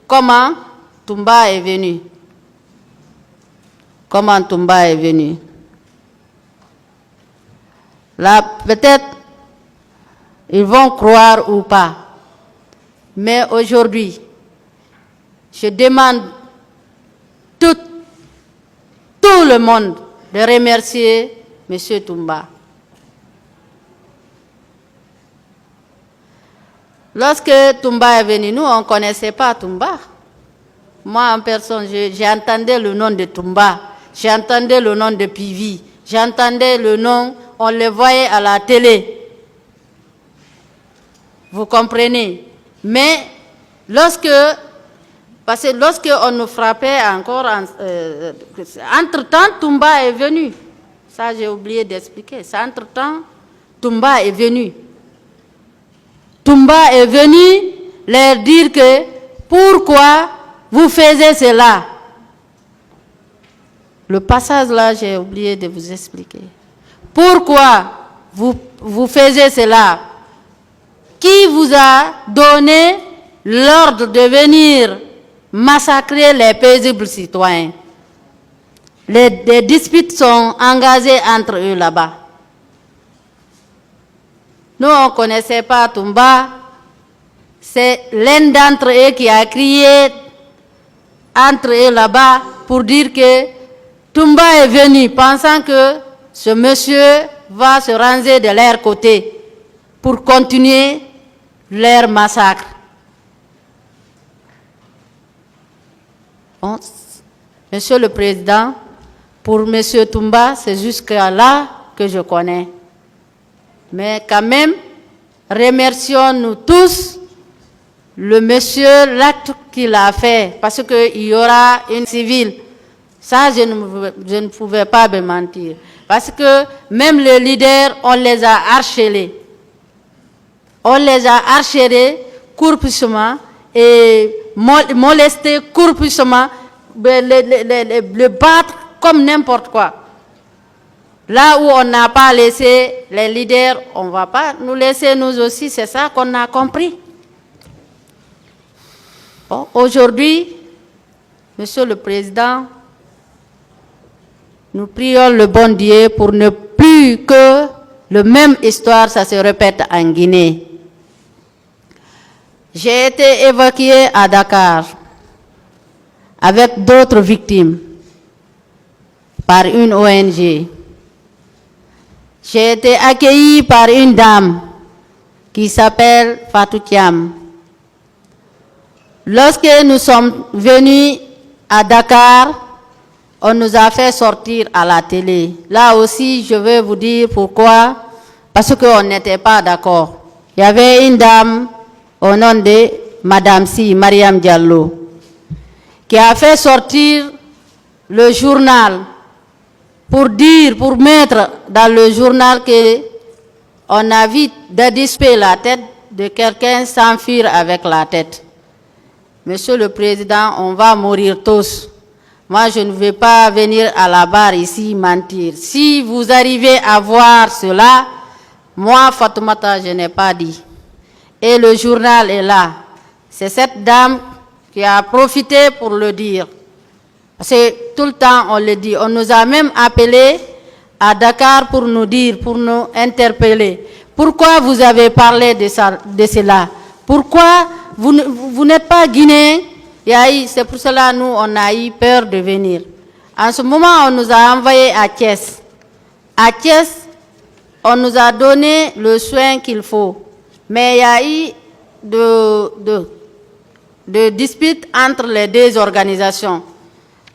comment Toumba est venu. Comment Toumba est venu. Là, peut-être, ils vont croire ou pas. Mais aujourd'hui, je demande tout le monde de remercier M. Toumba. Lorsque Toumba est venu, nous, on ne connaissait pas Toumba. Moi, en personne, j'entendais le nom de Toumba, j'entendais le nom de Pivi, j'entendais le nom, on le voyait à la télé. Vous comprenez? Mais parce que lorsqu'on nous frappait encore, entre-temps, Toumba est venu. Ça, j'ai oublié d'expliquer. Entre-temps, Toumba est venu. Toumba est venu leur dire que pourquoi vous faisiez cela. Le passage là, j'ai oublié de vous expliquer. Pourquoi vous faisiez cela? Qui vous a donné l'ordre de venir massacrer les paisibles citoyens? Des disputes sont engagées entre eux là-bas. Nous, on ne connaissait pas Toumba. C'est l'un d'entre eux qui a crié entre eux là-bas pour dire que Toumba est venu, pensant que ce monsieur va se ranger de leur côté pour continuer leur massacre. Bon, Monsieur le Président, pour Monsieur Toumba, c'est jusqu'à là que je connais. Mais quand même, remercions-nous tous le monsieur, l'acte qu'il a fait, parce qu'il y aura une civile. Ça, je ne pouvais pas me mentir. Parce que même les leaders, on les a harcelés. On les a harcelés courpuissement et molestés courpuissement, le battre comme n'importe quoi. Là où on n'a pas laissé les leaders, on ne va pas nous laisser nous aussi, c'est ça qu'on a compris. Bon, aujourd'hui, Monsieur le Président, nous prions le bon Dieu pour ne plus que la même histoire, ça se répète en Guinée. J'ai été évacué à Dakar avec d'autres victimes par une ONG. J'ai été accueilli par une dame qui s'appelle Fatou Thiam. Lorsque nous sommes venus à Dakar, on nous a fait sortir à la télé. Là aussi, je vais vous dire pourquoi. Parce qu'on n'était pas d'accord. Il y avait une dame au nom de Madame Si, Mariam Diallo, qui a fait sortir le journal pour mettre dans le journal qu'on a vu dédisper la tête de quelqu'un s'enfuir avec la tête. Monsieur le Président, on va mourir tous. Moi, je ne vais pas venir à la barre ici mentir. Si vous arrivez à voir cela, moi, Fatoumata, je n'ai pas dit. Et le journal est là. C'est cette dame qui a profité pour le dire. Parce que tout le temps, on le dit. On nous a même appelés à Dakar pour nous dire, pour nous interpeller. Pourquoi vous avez parlé de cela? Pourquoi vous n'êtes pas guinéen? C'est pour cela que nous, on a eu peur de venir. En ce moment, on nous a envoyés à Thiès. À Thiès, on nous a donné le soin qu'il faut. Mais il y a eu de disputes entre les deux organisations.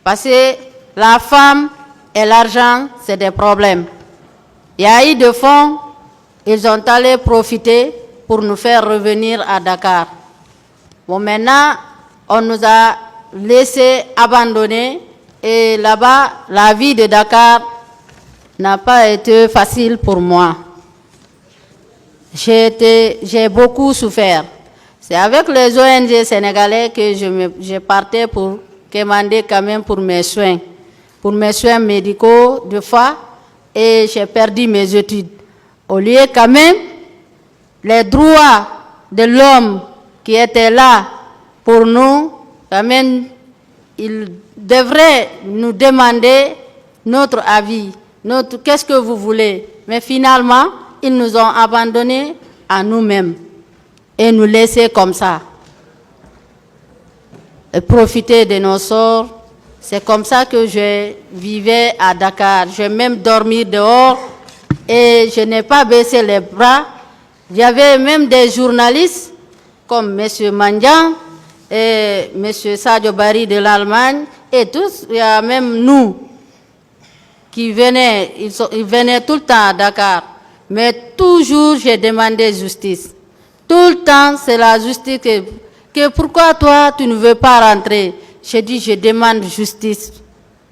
Parce que la femme et l'argent, c'est des problèmes. Il y a eu de fonds, ils ont allé profiter pour nous faire revenir à Dakar. Bon, maintenant, on nous a laissé abandonner et là-bas, la vie de Dakar n'a pas été facile pour moi. J'ai beaucoup souffert. C'est avec les ONG sénégalais que je partais pour demander quand même pour mes soins médicaux de fois, et j'ai perdu mes études. Au lieu quand même, les droits de l'homme qui étaient là pour nous, quand même, ils devraient nous demander notre avis, qu'est-ce que vous voulez. Mais finalement, ils nous ont abandonnés à nous-mêmes et nous laisser comme ça. Et profiter de nos sorts. C'est comme ça que je vivais à Dakar. J'ai même dormi dehors et je n'ai pas baissé les bras. Il y avait même des journalistes comme M. Mandian et M. Sadio Barry de l'Allemagne et tous. Il y a même nous qui venaient, ils venaient tout le temps à Dakar. Mais toujours, j'ai demandé justice. Tout le temps, c'est la justice que pourquoi toi, tu ne veux pas rentrer? J'ai dit, je demande justice.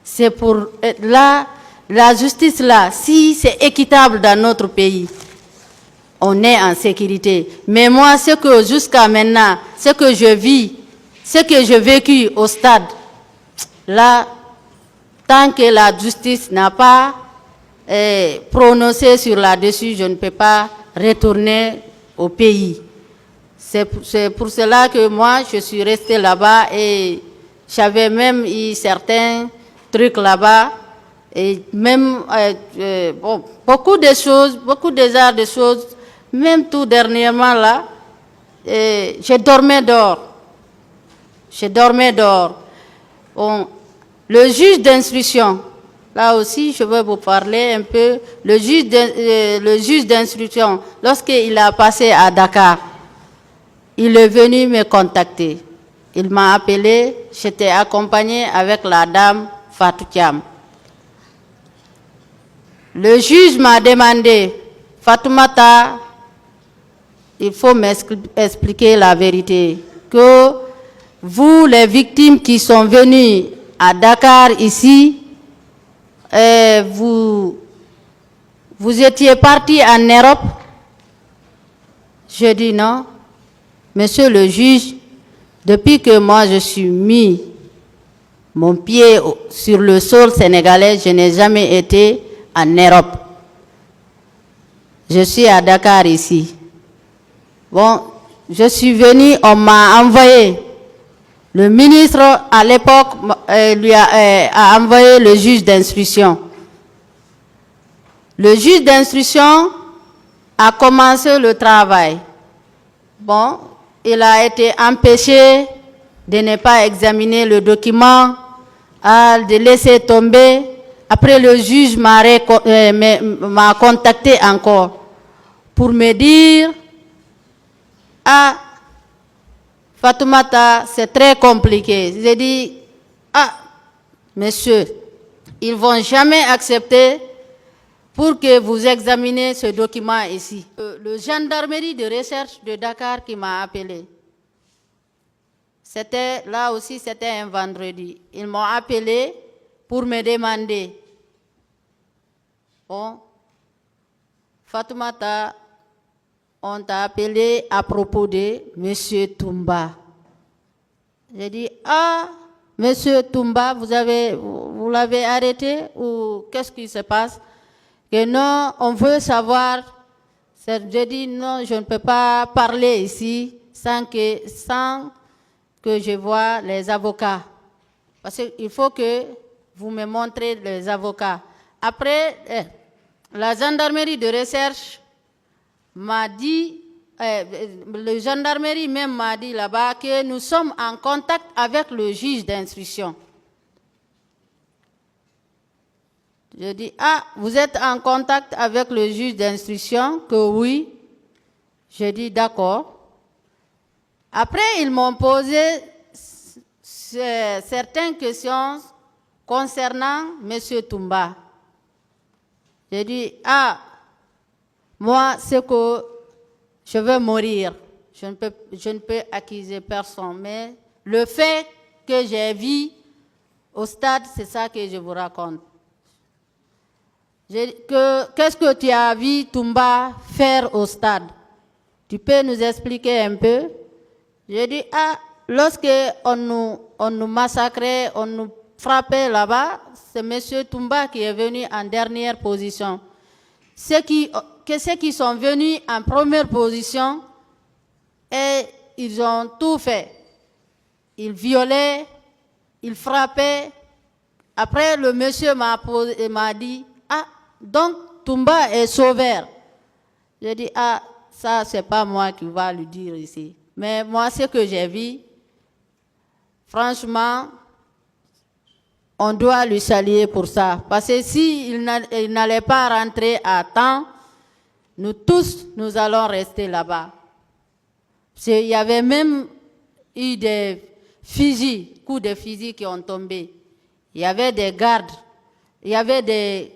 C'est pour là, la justice là, si c'est équitable dans notre pays, on est en sécurité. Mais moi, ce que jusqu'à maintenant, ce que je vis, ce que j'ai vécu au stade, là, tant que la justice n'a pas prononcé sur là-dessus, je ne peux pas retourner au pays. C'est pour cela que moi, je suis restée là-bas et j'avais même eu certains trucs là-bas. Et même bon, beaucoup de choses, beaucoup de choses, même tout dernièrement là, je dormais dehors. Je dormais dehors. Bon, le juge d'instruction, là aussi je vais vous parler un peu. Le juge d'instruction, lorsqu'il a passé à Dakar, il est venu me contacter. Il m'a appelé, j'étais accompagnée avec la dame Fatou Thiam. Le juge m'a demandé, Fatoumata, il faut m'expliquer la vérité, que vous, les victimes qui sont venues à Dakar ici, vous étiez partis en Europe. Je dis non. Monsieur le juge, depuis que moi je suis mis mon pied sur le sol sénégalais, je n'ai jamais été en Europe. Je suis à Dakar ici. Bon, je suis venu, on m'a envoyé. Le ministre à l'époque lui a envoyé le juge d'instruction. Le juge d'instruction a commencé le travail. Bon, il a été empêché de ne pas examiner le document, de laisser tomber. Après, le juge m'a contacté encore pour me dire « Ah, Fatoumata, c'est très compliqué. » J'ai dit « Ah, monsieur, ils ne vont jamais accepter pour que vous examinez ce document ici. » Le gendarmerie de recherche de Dakar qui m'a appelé. Là aussi, c'était un vendredi. Ils m'ont appelé pour me demander, bon, Fatoumata, on t'a appelé à propos de M. Toumba. J'ai dit, ah, M. Toumba, vous l'avez arrêté ou qu'est-ce qui se passe? Que non, on veut savoir. J'ai dit, non, je ne peux pas parler ici sans que je voie les avocats. Parce qu'il faut que vous me montrez les avocats. Après, la gendarmerie de recherche m'a dit, le gendarmerie même m'a dit là-bas que nous sommes en contact avec le juge d'instruction. Je dis, ah, vous êtes en contact avec le juge d'instruction? Que oui. Je dis, d'accord. Après, ils m'ont posé certaines questions concernant M. Toumba. J'ai dit, ah, moi, c'est que je veux mourir. Je ne peux accuser personne. Mais le fait que j'ai vu au stade, c'est ça que je vous raconte. Qu'est-ce que tu as vu Toumba faire au stade? Tu peux nous expliquer un peu? J'ai dit, ah, lorsqu'on nous massacrait, on nous frappait là-bas, c'est M. Toumba qui est venu en dernière position. Ceux qui sont venus en première position, et ils ont tout fait. il violait, il frappait. Après, le monsieur m'a dit, ah, donc Toumba est sauveur. J'ai dit, ah, ça, c'est pas moi qui va lui dire ici. Mais moi, ce que j'ai vu, franchement, on doit lui saluer pour ça. Parce que s'il n'allait pas rentrer à temps, nous tous, nous allons rester là-bas. Il y avait même eu des fusils, coups de fusil qui ont tombé. Il y avait des gardes, il y avait des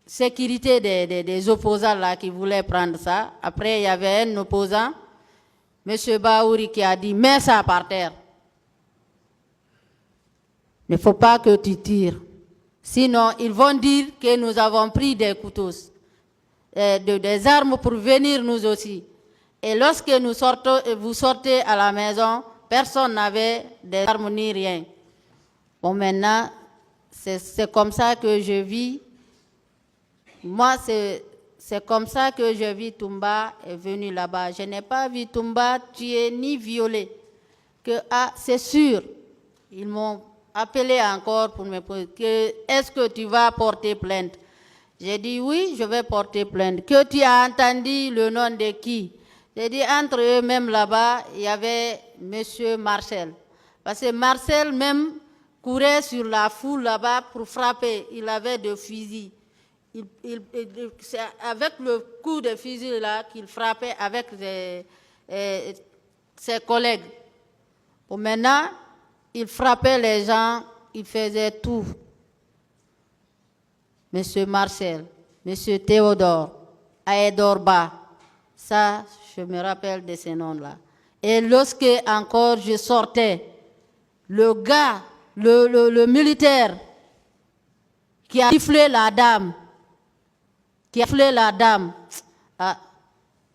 sécurités des opposants là qui voulaient prendre ça. Après, il y avait un opposant, M. Baouri, qui a dit « mets ça par terre ». Il ne faut pas que tu tires. Sinon, ils vont dire que nous avons pris des couteaux, des armes pour venir nous aussi. Et lorsque vous sortez à la maison, personne n'avait des armes ni rien. Bon, maintenant, c'est comme ça que je vis. Moi, c'est comme ça que je vis. Toumba est venu là-bas. Je n'ai pas vu Toumba tuer ni violer. C'est sûr, ils m'ont appelé encore pour me poser, est-ce que tu vas porter plainte? J'ai dit oui, je vais porter plainte. Que tu as entendu le nom de qui? J'ai dit entre eux même là-bas, il y avait M. Marcel. Parce que Marcel même courait sur la foule là-bas pour frapper. Il avait des fusils. C'est avec le coup de fusil là qu'il frappait avec ses collègues. Bon, maintenant, il frappait les gens, il faisait tout. Monsieur Marcel, Monsieur Théodore, Aédorba, ça, je me rappelle de ces noms-là. Et lorsque encore je sortais, le gars, le militaire qui a giflé la dame, ah,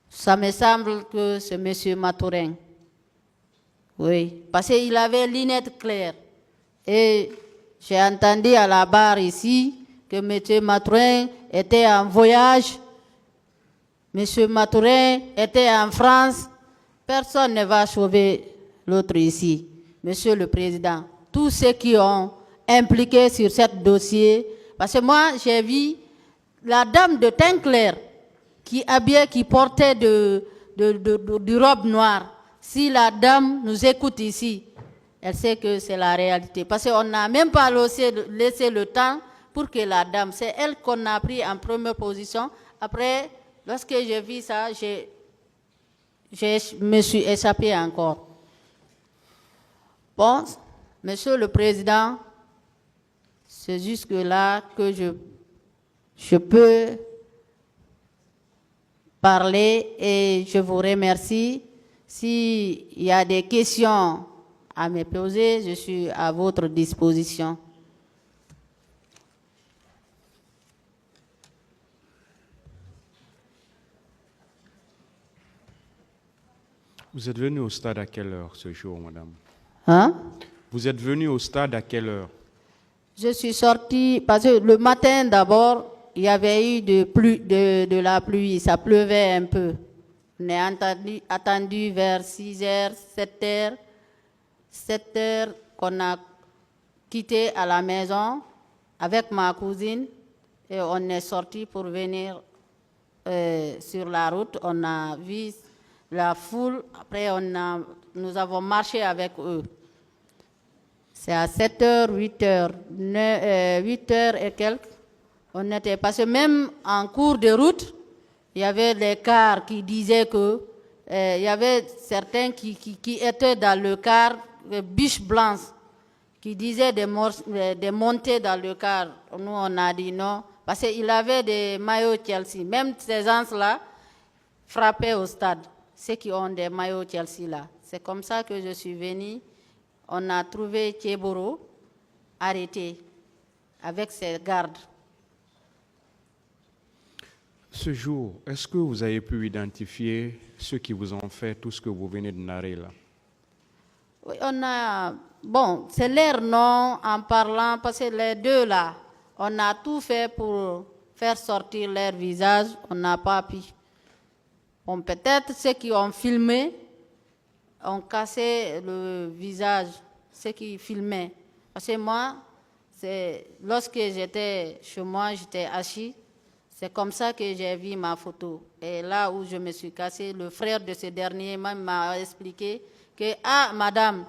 ça me semble que c'est Monsieur Mathurin. Oui, parce qu'il avait lunettes claires. Et j'ai entendu à la barre ici que M. Mathurin était en voyage, M. Mathurin était en France. Personne ne va sauver l'autre ici. Monsieur le Président, tous ceux qui ont impliqué sur ce dossier, parce que moi j'ai vu la dame de teint clair qui portait du robe noire. Si la dame nous écoute ici, elle sait que c'est la réalité. Parce qu'on n'a même pas laissé le temps pour que la dame, c'est elle qu'on a pris en première position. Après, lorsque j'ai vu ça, je me suis échappé encore. Bon, Monsieur le Président, c'est jusque-là que je peux parler et je vous remercie. S'il y a des questions à me poser, je suis à votre disposition. Vous êtes venu au stade à quelle heure ce jour, madame? Hein? Vous êtes venu au stade à quelle heure? Je suis sortie, parce que le matin d'abord, il y avait eu de la pluie, ça pleuvait un peu. On est attendu vers 6 heures, 7 heures. 7 heures qu'on a quitté à la maison avec ma cousine et on est sorti pour venir sur la route. On a vu la foule, après nous avons marché avec eux. C'est à 7 heures, 8 heures, 8 heures et quelques. On était passé même en cours de route. Il y avait des cars qui disaient que il y avait certains qui étaient dans le car, biches blanches, qui disaient de monter dans le car. Nous, on a dit non, parce qu'il avait des maillots Chelsea. Même ces gens-là frappaient au stade, ceux qui ont des maillots Chelsea là. C'est comme ça que je suis venue. On a trouvé Tchéboro arrêté avec ses gardes. Ce jour, est-ce que vous avez pu identifier ceux qui vous ont fait tout ce que vous venez de narrer là? Oui, bon, c'est leur nom en parlant, parce que les deux là, on a tout fait pour faire sortir leur visage, on n'a pas pu. Bon, peut-être ceux qui ont filmé ont cassé le visage ceux qui filmaient. Parce que moi, lorsque j'étais chez moi, j'étais assis, c'est comme ça que j'ai vu ma photo. Et là où je me suis cassé, le frère de ce dernier m'a expliqué que, ah, madame,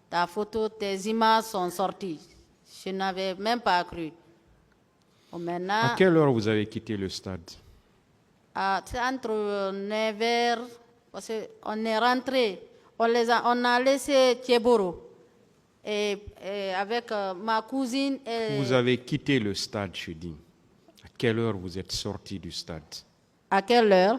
ta photo, tes images sont sorties. Je n'avais même pas cru. Bon, maintenant, À quelle heure vous avez quitté le stade? c'est entre 9h, parce qu'on est rentré, on a laissé Thieboro. Et avec ma cousine. Vous avez quitté le stade, je dis. À quelle heure vous êtes sorti du stade? À quelle heure?